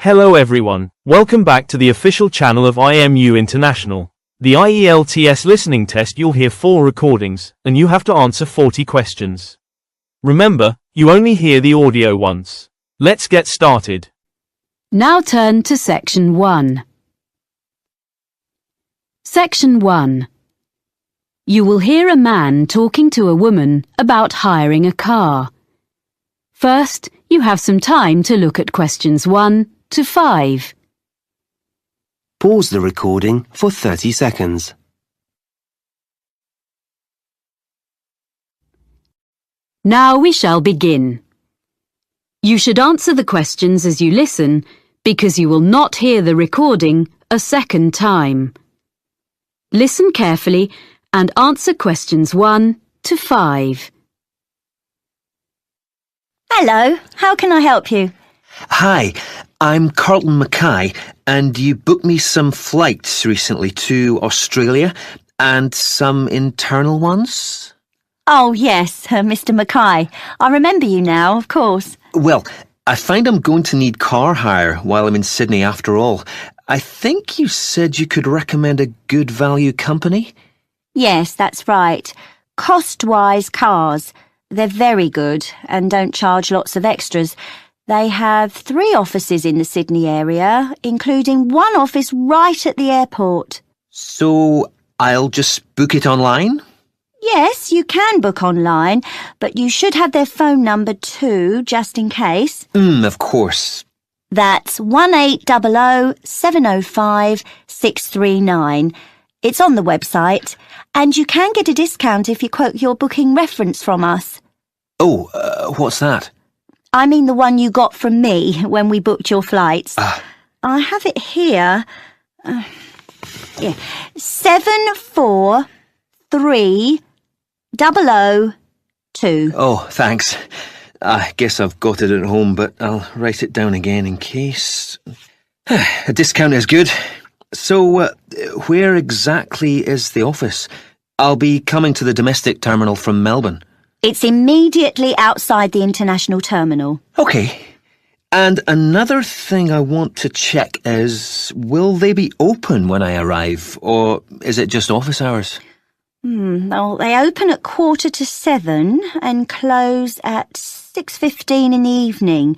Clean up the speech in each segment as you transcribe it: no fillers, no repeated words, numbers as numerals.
Hello everyone, welcome back to the official channel of IMU International. The IELTS listening test, you'll hear 4 recordings, and you have to answer 40 questions. Remember, you only hear the audio once. Let's get started. Now turn to Section 1. Section 1. You will hear a man talking to a woman about hiring a car. First, you have some time to look at questions 1 to 5. Pause the recording for 30 seconds. Now we shall begin. You should answer the questions as you listen, because you will not hear the recording a second time. Listen carefully and answer questions 1 to 5. Hello, how can I help you? Hi, I'm Carlton Mackay, and you booked me some flights recently to Australia and some internal ones? Oh yes, Mr. Mackay. I remember you now, of course. Well, I find I'm going to need car hire while I'm in Sydney after all. I think you said you could recommend a good value company? Yes, that's right. Cost-wise cars. They're very good and don't charge lots of extras. They have 3 offices in the Sydney area, including one office right at the airport. So I'll just book it online? Yes, you can book online, but you should have their phone number too, just in case. Of course. That's 1800 705 639. It's on the website, and you can get a discount if you quote your booking reference from us. Oh, what's that? I mean the one you got from me when we booked your flights. I have it here. 743002. Oh, thanks. I guess I've got it at home, but I'll write it down again in case. A discount is good. So, where exactly is the office? I'll be coming to the domestic terminal from Melbourne. It's immediately outside the international terminal. OK. And another thing I want to check is, will they be open when I arrive, or is it just office hours? Well, they open at 6:45 and close at 6:15 in the evening.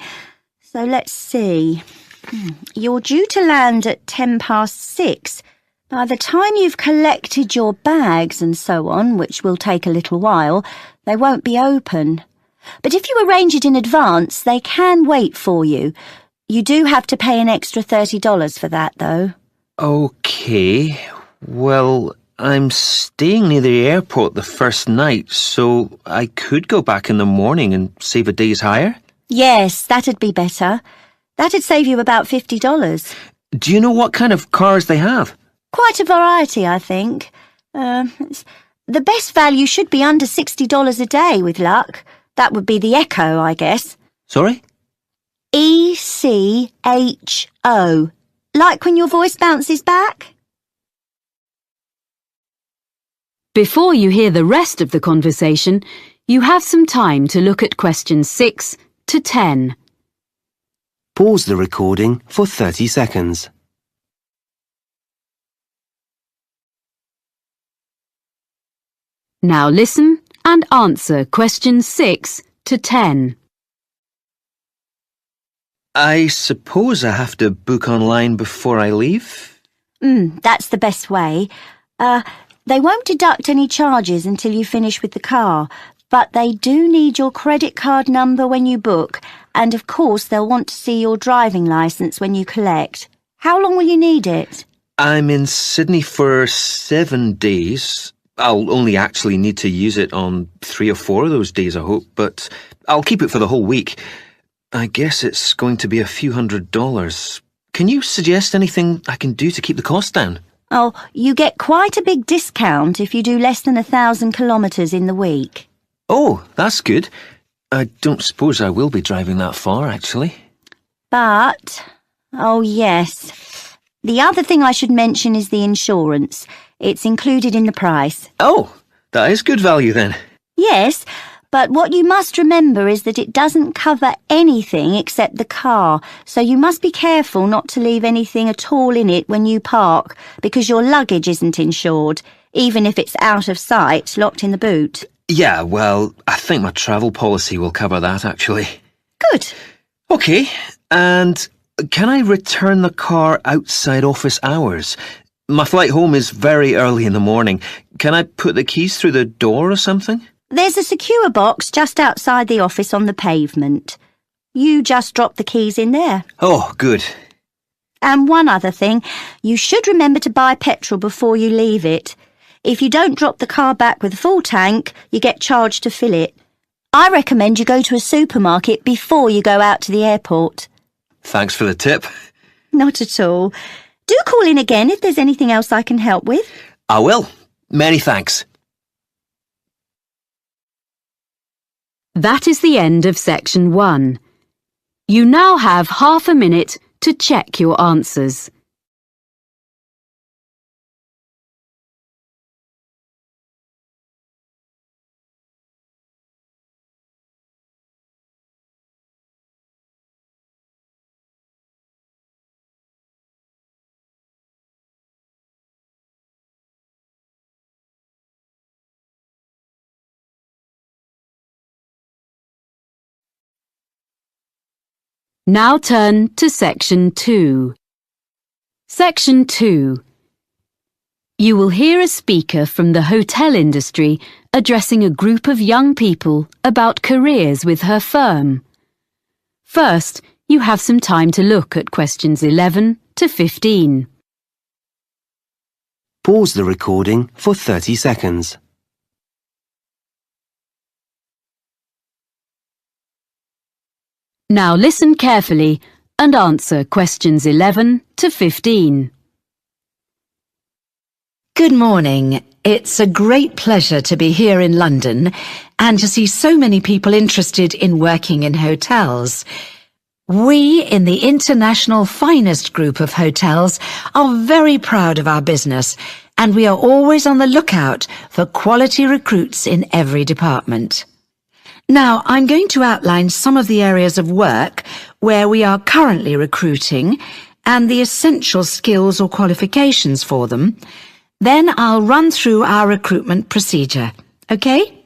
So let's see. You're due to land at 6:10. By the time you've collected your bags and so on, which will take a little while, they won't be open. But if you arrange it in advance, they can wait for you. You do have to pay an extra $30 for that, though. OK. Well, I'm staying near the airport the first night, so I could go back in the morning and save a day's hire? Yes, that'd be better. That'd save you about $50. Do you know what kind of cars they have? Quite a variety, I think. The best value should be under $60 a day with luck. That would be the Echo, I guess. Sorry? ECHO. Like when your voice bounces back? Before you hear the rest of the conversation, you have some time to look at questions 6 to 10. Pause the recording for 30 seconds. Now listen and answer questions 6 to 10. I suppose I have to book online before I leave? That's the best way. They won't deduct any charges until you finish with the car, but they do need your credit card number when you book, and of course they'll want to see your driving licence when you collect. How long will you need it? I'm in Sydney for 7 days. I'll only actually need to use it on 3 or 4 of those days, I hope, but I'll keep it for the whole week. I guess it's going to be a few $100s. Can you suggest anything I can do to keep the cost down? Oh, you get quite a big discount if you do less than 1,000 kilometres in the week. Oh, that's good. I don't suppose I will be driving that far, actually. But, oh yes, the other thing I should mention is the insurance. It's included in the price. Oh, that is good value then. Yes, But what you must remember is that it doesn't cover anything except the car, so you must be careful not to leave anything at all in it when you park, because your luggage isn't insured, even if it's out of sight, locked in the boot. Yeah, well, I think my travel policy will cover that, actually. Good. OK, and can I return the car outside office hours? My flight home is very early in the morning. Can I put the keys through the door or something? There's a secure box just outside the office on the pavement. You just drop the keys in there. Oh, good. And one other thing, you should remember to buy petrol before you leave it. If you don't drop the car back with a full tank, you get charged to fill it. I recommend you go to a supermarket before you go out to the airport. Thanks for the tip. Not at all. Do call in again if there's anything else I can help with. I will. Many thanks. That is the end of section 1. You now have half a minute to check your answers. Now turn to section 2. Section 2. You will hear a speaker from the hotel industry addressing a group of young people about careers with her firm. First, you have some time to look at questions 11 to 15. Pause the recording for 30 seconds. Now listen carefully and answer questions 11 to 15. Good morning. It's a great pleasure to be here in London and to see so many people interested in working in hotels. We in the international finest group of hotels are very proud of our business, and we are always on the lookout for quality recruits in every department. Now, I'm going to outline some of the areas of work where we are currently recruiting and the essential skills or qualifications for them. Then I'll run through our recruitment procedure. Okay?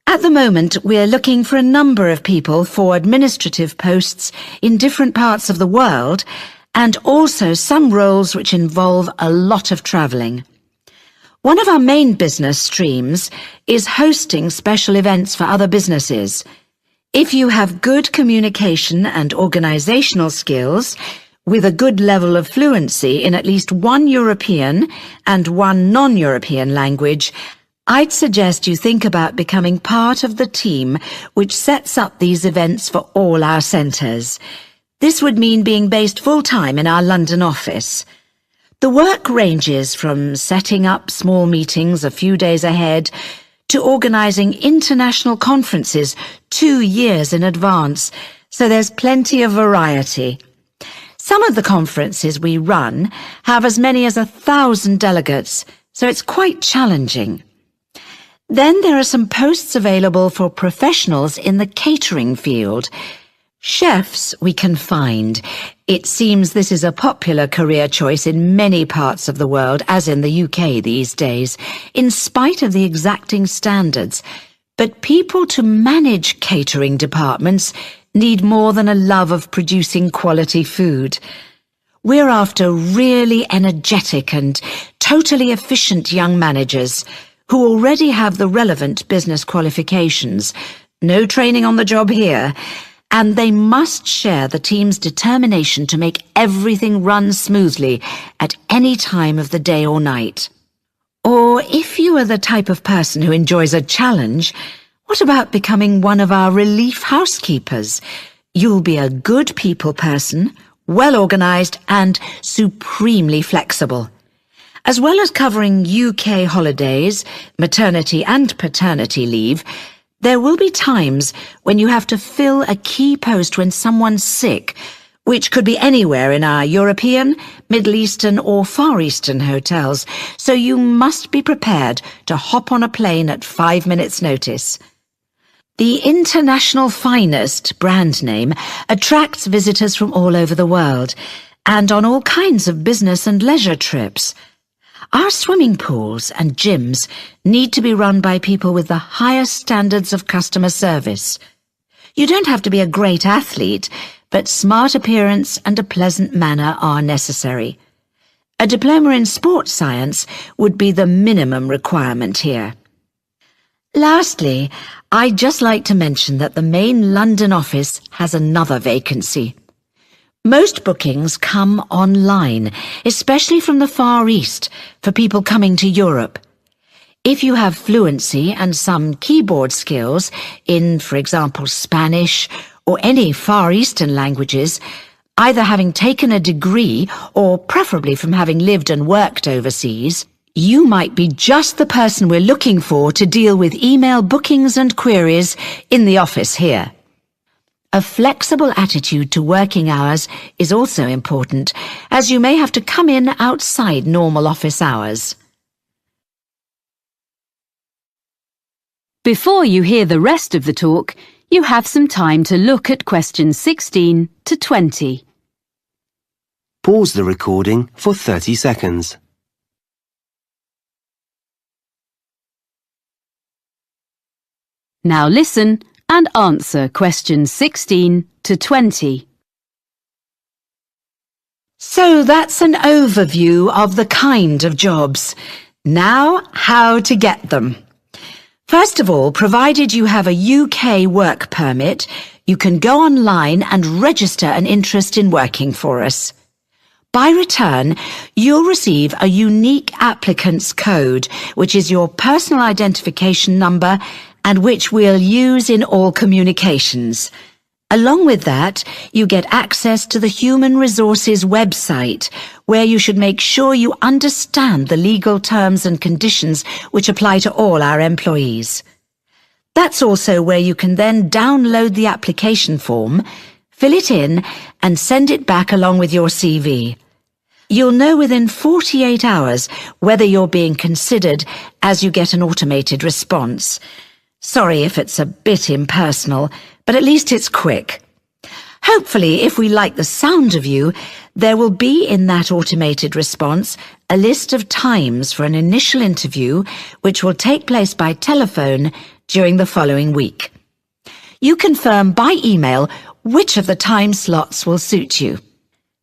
At the moment, we're looking for a number of people for administrative posts in different parts of the world, and also some roles which involve a lot of travelling. One of our main business streams is hosting special events for other businesses. If you have good communication and organisational skills, with a good level of fluency in at least one European and one non-European language, I'd suggest you think about becoming part of the team which sets up these events for all our centres. This would mean being based full-time in our London office. The work ranges from setting up small meetings a few days ahead to organising international conferences 2 years in advance, so there's plenty of variety. Some of the conferences we run have as many as 1,000 delegates, so it's quite challenging. Then there are some posts available for professionals in the catering field. Chefs we can find. It seems this is a popular career choice in many parts of the world, as in the UK these days, in spite of the exacting standards. But people to manage catering departments need more than a love of producing quality food. We're after really energetic and totally efficient young managers who already have the relevant business qualifications. No training on the job here. And they must share the team's determination to make everything run smoothly at any time of the day or night. Or if you are the type of person who enjoys a challenge, what about becoming one of our relief housekeepers? You'll be a good people person, well organised and supremely flexible. As well as covering UK holidays, maternity and paternity leave, there will be times when you have to fill a key post when someone's sick, which could be anywhere in our European, Middle Eastern or Far Eastern hotels, so you must be prepared to hop on a plane at 5 minutes' notice. The International Finest brand name attracts visitors from all over the world and on all kinds of business and leisure trips. Our swimming pools and gyms need to be run by people with the highest standards of customer service. You don't have to be a great athlete, but smart appearance and a pleasant manner are necessary. A diploma in sports science would be the minimum requirement here. Lastly, I'd just like to mention that the main London office has another vacancy. Most bookings come online, especially from the Far East, for people coming to Europe. If you have fluency and some keyboard skills in, for example, Spanish or any Far Eastern languages, either having taken a degree or preferably from having lived and worked overseas, you might be just the person we're looking for to deal with email bookings and queries in the office here. A flexible attitude to working hours is also important, as you may have to come in outside normal office hours. Before you hear the rest of the talk, you have some time to look at questions 16 to 20. Pause the recording for 30 seconds. Now listen and answer questions 16 to 20. So that's an overview of the kind of jobs. Now, how to get them. First of all, provided you have a UK work permit, you can go online and register an interest in working for us. By return, you'll receive a unique applicant's code, which is your personal identification number and which we'll use in all communications. Along with that, you get access to the Human Resources website, where you should make sure you understand the legal terms and conditions which apply to all our employees. That's also where you can then download the application form, fill it in, and send it back along with your CV. You'll know within 48 hours whether you're being considered as you get an automated response. Sorry if it's a bit impersonal, but at least it's quick. Hopefully, if we like the sound of you, there will be in that automated response a list of times for an initial interview which will take place by telephone during the following week. You confirm by email which of the time slots will suit you.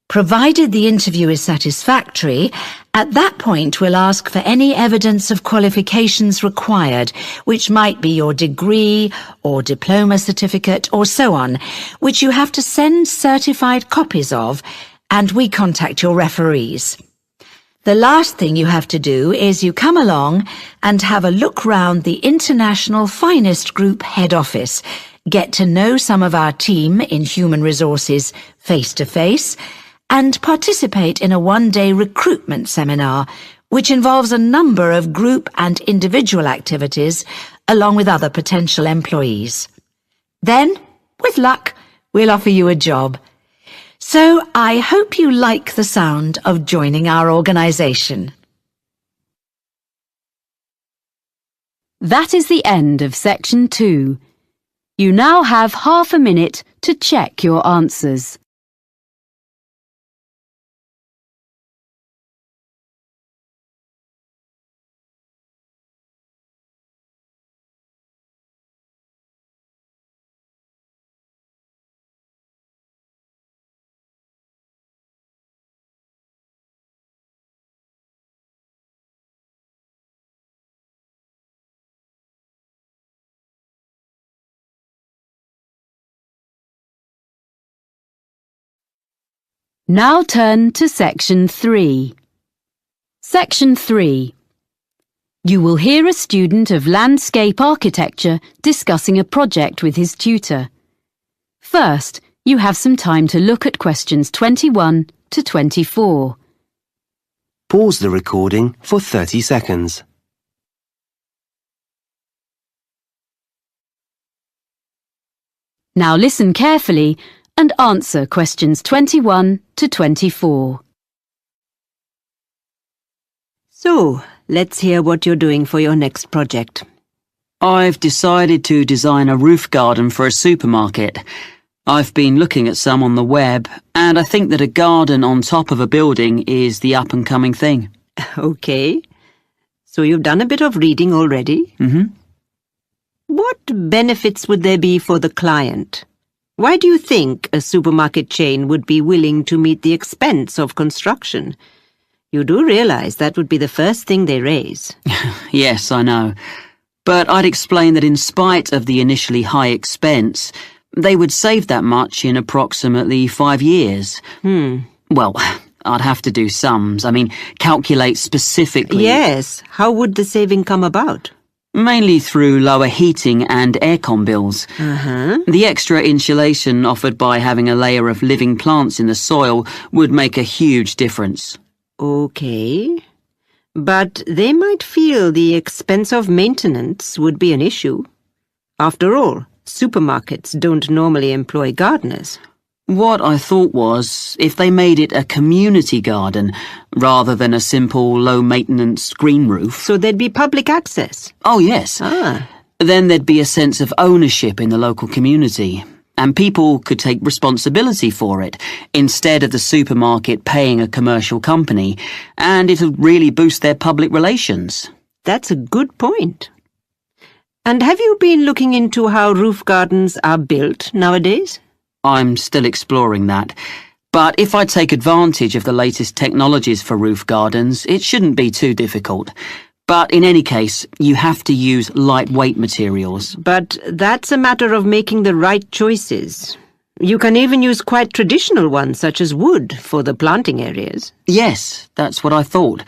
Provided the interview is satisfactory, at that point we'll ask for any evidence of qualifications required, which might be your degree or diploma certificate or so on, which you have to send certified copies of, and we contact your referees. The last thing you have to do is you come along and have a look round the International Finest Group head office, get to know some of our team in Human Resources face-to-face, and participate in a one-day recruitment seminar, which involves a number of group and individual activities, along with other potential employees. Then, with luck, we'll offer you a job. So I hope you like the sound of joining our organisation. That is the end of section 2. You now have half a minute to check your answers. Now turn to section 3. Section 3. You will hear a student of landscape architecture discussing a project with his tutor. First, you have some time to look at questions 21 to 24. Pause the recording for 30 seconds. Now listen carefully and answer questions 21 to 24. So, let's hear what you're doing for your next project. I've decided to design a roof garden for a supermarket. I've been looking at some on the web, and I think that a garden on top of a building is the up-and-coming thing. Okay. So you've done a bit of reading already? Mm-hmm. What benefits would there be for the client? Why do you think a supermarket chain would be willing to meet the expense of construction? You do realize that would be the first thing they raise. Yes, I know. But I'd explain that in spite of the initially high expense, they would save that much in approximately 5 years. Well, I'd have to do sums. Calculate specifically. Yes. How would the saving come about? Mainly through lower heating and aircon bills. The extra insulation offered by having a layer of living plants in the soil would make a huge difference. Okay. But they might feel the expense of maintenance would be an issue. After all, supermarkets don't normally employ gardeners. What I thought was, if they made it a community garden, rather than a simple, low-maintenance green roof... So there'd be public access? Oh, yes. Then there'd be a sense of ownership in the local community, and people could take responsibility for it, instead of the supermarket paying a commercial company, and it'll really boost their public relations. That's a good point. And have you been looking into how roof gardens are built nowadays? I'm still exploring that. But if I take advantage of the latest technologies for roof gardens, it shouldn't be too difficult. But in any case, you have to use lightweight materials. But that's a matter of making the right choices. You can even use quite traditional ones, such as wood, for the planting areas. Yes, that's what I thought.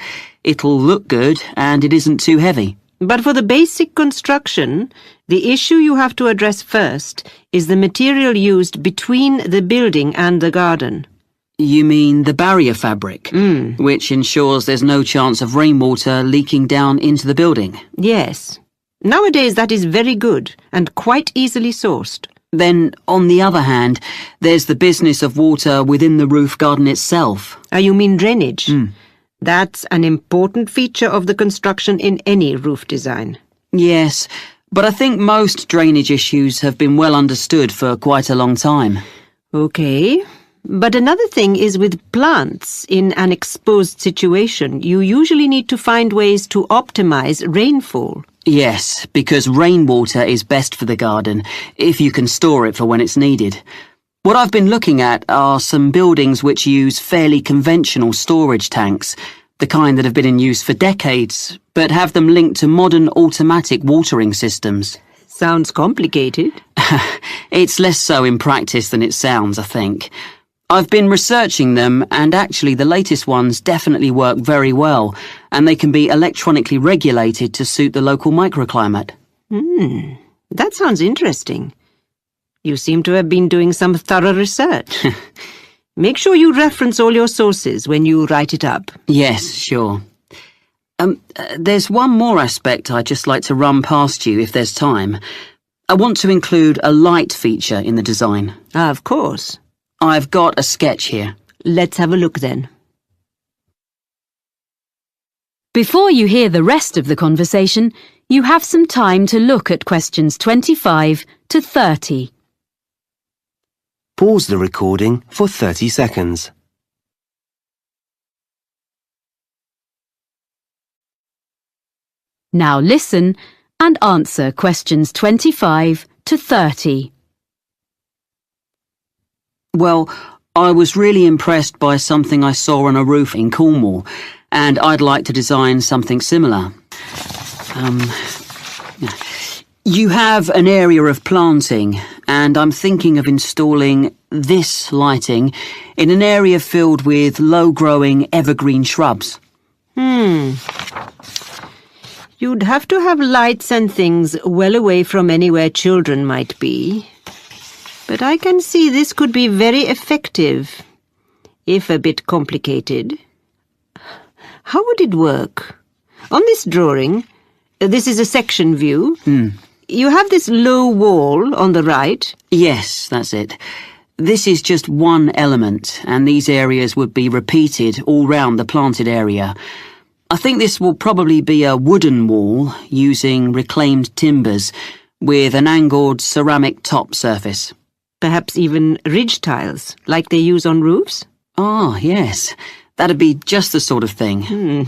It'll look good, and it isn't too heavy. But for the basic construction, the issue you have to address first is the material used between the building and the garden. You mean the barrier fabric, which ensures there's no chance of rainwater leaking down into the building? Yes. Nowadays that is very good and quite easily sourced. Then, on the other hand, there's the business of water within the roof garden itself. You mean drainage? That's an important feature of the construction in any roof design. Yes, but I think most drainage issues have been well understood for quite a long time. Okay. But another thing is with plants in an exposed situation, you usually need to find ways to optimize rainfall. Yes, because rainwater is best for the garden, if you can store it for when it's needed. What I've been looking at are some buildings which use fairly conventional storage tanks, the kind that have been in use for decades, but have them linked to modern automatic watering systems. Sounds complicated. It's less so in practice than it sounds, I think. I've been researching them, and actually the latest ones definitely work very well, and they can be electronically regulated to suit the local microclimate. That sounds interesting. You seem to have been doing some thorough research. Make sure you reference all your sources when you write it up. Yes, sure. There's one more aspect I'd just like to run past you if there's time. I want to include a light feature in the design. Of course. I've got a sketch here. Let's have a look then. Before you hear the rest of the conversation, you have some time to look at questions 25 to 30. Pause the recording for 30 seconds. Now listen and answer questions 25 to 30. Well, I was really impressed by something I saw on a roof in Cornwall, and I'd like to design something similar. You have an area of planting, and I'm thinking of installing this lighting in an area filled with low-growing evergreen shrubs. You'd have to have lights and things well away from anywhere children might be. But I can see this could be very effective, if a bit complicated. How would it work? On this drawing, this is a section view. You have this low wall on the right. Yes, that's it. This is just one element, and these areas would be repeated all round the planted area. I think this will probably be a wooden wall using reclaimed timbers with an angled ceramic top surface. Perhaps even ridge tiles, like they use on roofs? Ah, yes. That'd be just the sort of thing.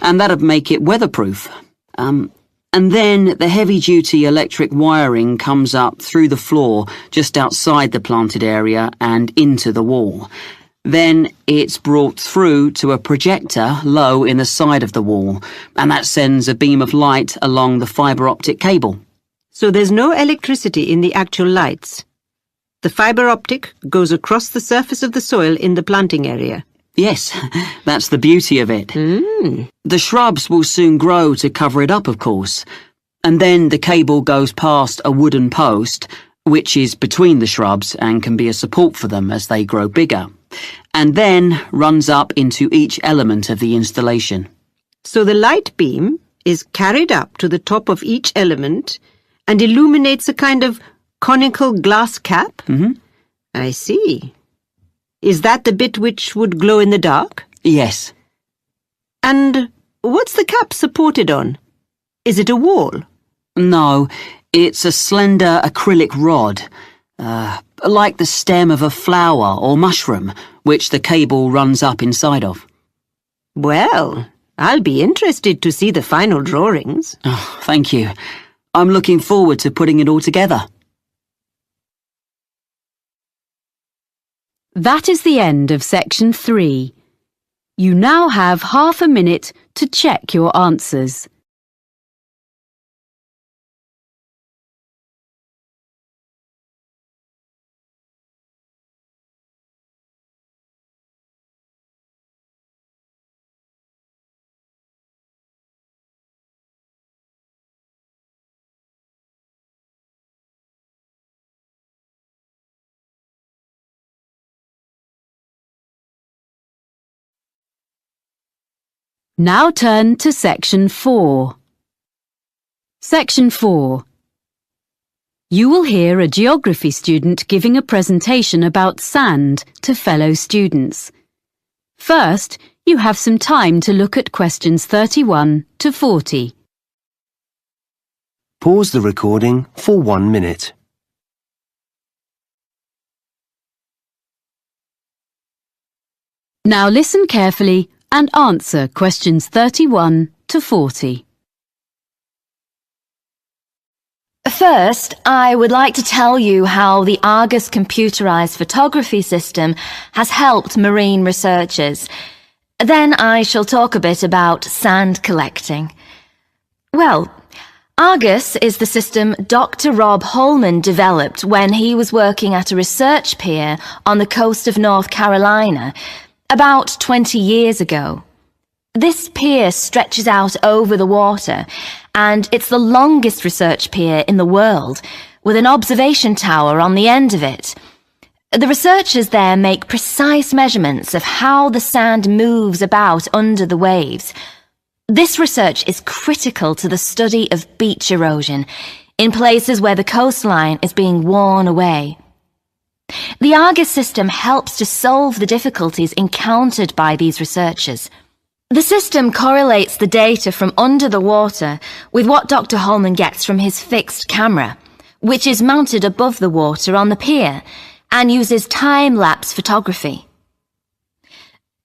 And that'd make it weatherproof. And then the heavy-duty electric wiring comes up through the floor just outside the planted area and into the wall. Then it's brought through to a projector low in the side of the wall, and that sends a beam of light along the fibre optic cable. So there's no electricity in the actual lights. The fibre optic goes across the surface of the soil in the planting area. Yes, that's the beauty of it. The shrubs will soon grow to cover it up, of course, and then the cable goes past a wooden post, which is between the shrubs and can be a support for them as they grow bigger, and then runs up into each element of the installation. So the light beam is carried up to the top of each element and illuminates a kind of conical glass cap? I see. Is that the bit which would glow in the dark? Yes. And what's the cap supported on? Is it a wall? No, it's a slender acrylic rod, like the stem of a flower or mushroom, which the cable runs up inside of. Well, I'll be interested to see the final drawings. Oh, thank you. I'm looking forward to putting it all together. That is the end of section 3. You now have half a minute to check your answers. Now turn to section 4. Section 4. You will hear a geography student giving a presentation about sand to fellow students. First, you have some time to look at questions 31 to 40. Pause the recording for 1 minute. Now listen carefully and answer questions 31 to 40. First, I would like to tell you how the Argus computerized photography system has helped marine researchers. Then I shall talk a bit about sand collecting. Well, Argus is the system Dr. Rob Holman developed when he was working at a research pier on the coast of North Carolina about 20 years ago. This pier stretches out over the water, and it's the longest research pier in the world, with an observation tower on the end of it. The researchers there make precise measurements of how the sand moves about under the waves. This research is critical to the study of beach erosion in places where the coastline is being worn away. The Argus system helps to solve the difficulties encountered by these researchers. The system correlates the data from under the water with what Dr. Holman gets from his fixed camera, which is mounted above the water on the pier and uses time-lapse photography.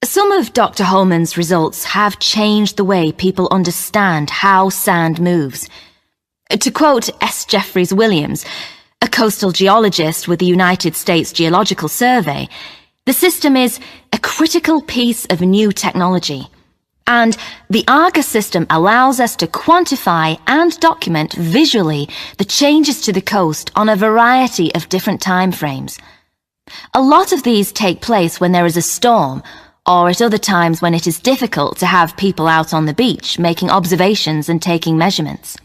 Some of Dr. Holman's results have changed the way people understand how sand moves. To quote S. Jeffreys Williams, a coastal geologist with the United States Geological Survey, the system is a critical piece of new technology, and the Argus system allows us to quantify and document visually the changes to the coast on a variety of different time frames. A lot of these take place when there is a storm, or at other times when it is difficult to have people out on the beach making observations and taking measurements.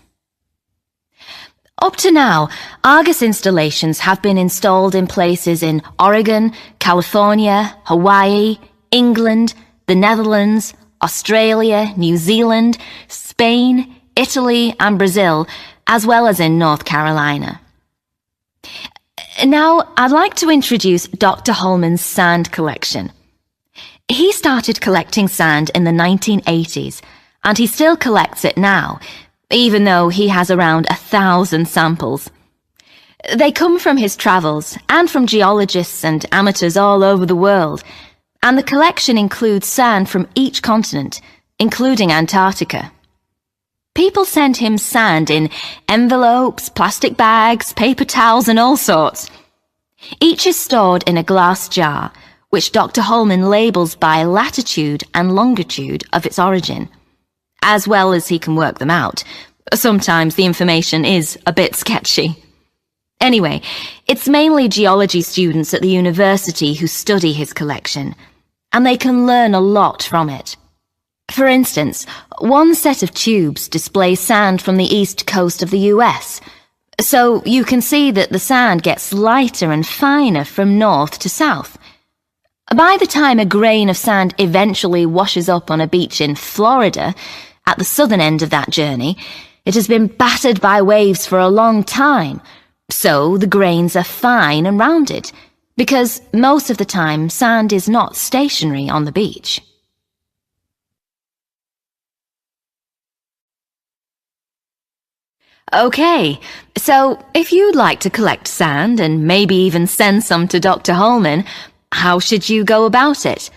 Up to now, Argus installations have been installed in places in Oregon, California, Hawaii, England, the Netherlands, Australia, New Zealand, Spain, Italy and Brazil, as well as in North Carolina. Now, I'd like to introduce Dr. Holman's sand collection. He started collecting sand in the 1980s, and he still collects it now, even though he has around 1,000 samples. They come from his travels and from geologists and amateurs all over the world, and the collection includes sand from each continent, including Antarctica. People send him sand in envelopes, plastic bags, paper towels, and all sorts. Each is stored in a glass jar, which Dr. Holman labels by latitude and longitude of its origin, as well as he can work them out. Sometimes the information is a bit sketchy. Anyway, it's mainly geology students at the university who study his collection, and they can learn a lot from it. For instance, one set of tubes displays sand from the east coast of the US, so you can see that the sand gets lighter and finer from north to south. By the time a grain of sand eventually washes up on a beach in Florida, at the southern end of that journey, it has been battered by waves for a long time, so the grains are fine and rounded, because most of the time sand is not stationary on the beach. Okay, so if you'd like to collect sand and maybe even send some to Dr. Holman, how should you go about it?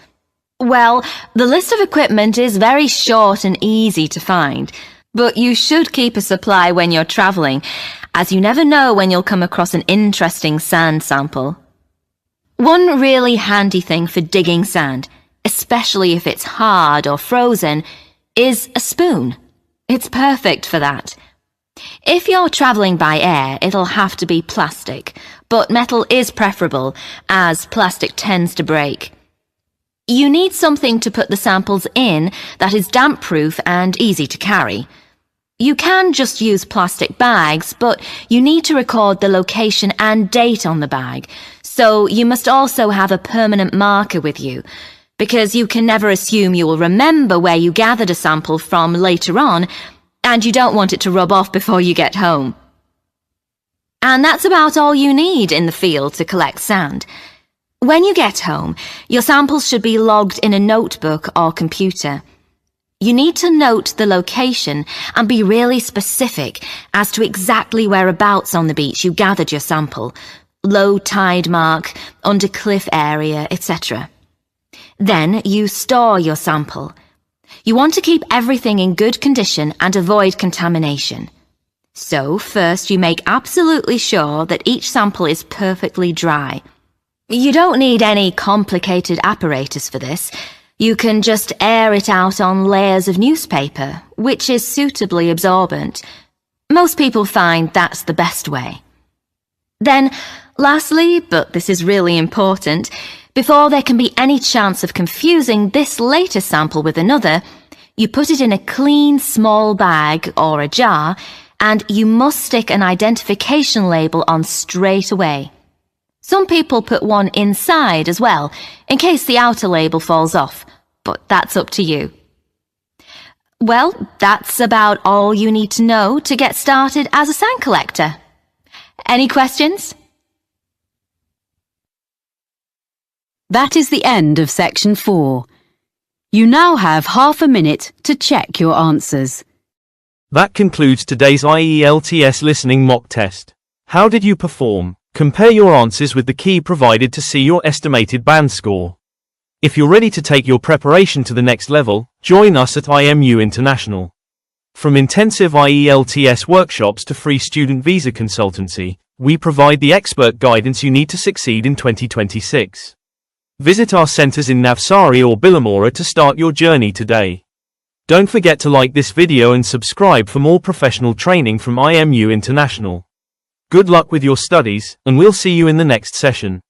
Well, the list of equipment is very short and easy to find, but you should keep a supply when you're traveling, as you never know when you'll come across an interesting sand sample. One really handy thing for digging sand, especially if it's hard or frozen, is a spoon. It's perfect for that. If you're traveling by air, it'll have to be plastic, but metal is preferable, as plastic tends to break. You need something to put the samples in that is damp-proof and easy to carry. You can just use plastic bags, but you need to record the location and date on the bag, so you must also have a permanent marker with you, because you can never assume you will remember where you gathered a sample from later on, and you don't want it to rub off before you get home. And that's about all you need in the field to collect sand. When you get home, your samples should be logged in a notebook or computer. You need to note the location and be really specific as to exactly whereabouts on the beach you gathered your sample, low tide mark, under cliff area, etc. Then you store your sample. You want to keep everything in good condition and avoid contamination. So first you make absolutely sure that each sample is perfectly dry. You don't need any complicated apparatus for this. You can just air it out on layers of newspaper, which is suitably absorbent. Most people find that's the best way. Then, lastly, but this is really important, before there can be any chance of confusing this later sample with another, you put it in a clean small bag or a jar, and you must stick an identification label on straight away. Some people put one inside as well, in case the outer label falls off, but that's up to you. Well, that's about all you need to know to get started as a sand collector. Any questions? That is the end of section 4. You now have half a minute to check your answers. That concludes today's IELTS listening mock test. How did you perform? Compare your answers with the key provided to see your estimated band score. If you're ready to take your preparation to the next level, join us at IMU International. From intensive IELTS workshops to free student visa consultancy, we provide the expert guidance you need to succeed in 2026. Visit our centers in Navsari or Billamora to start your journey today. Don't forget to like this video and subscribe for more professional training from IMU International. Good luck with your studies, and we'll see you in the next session.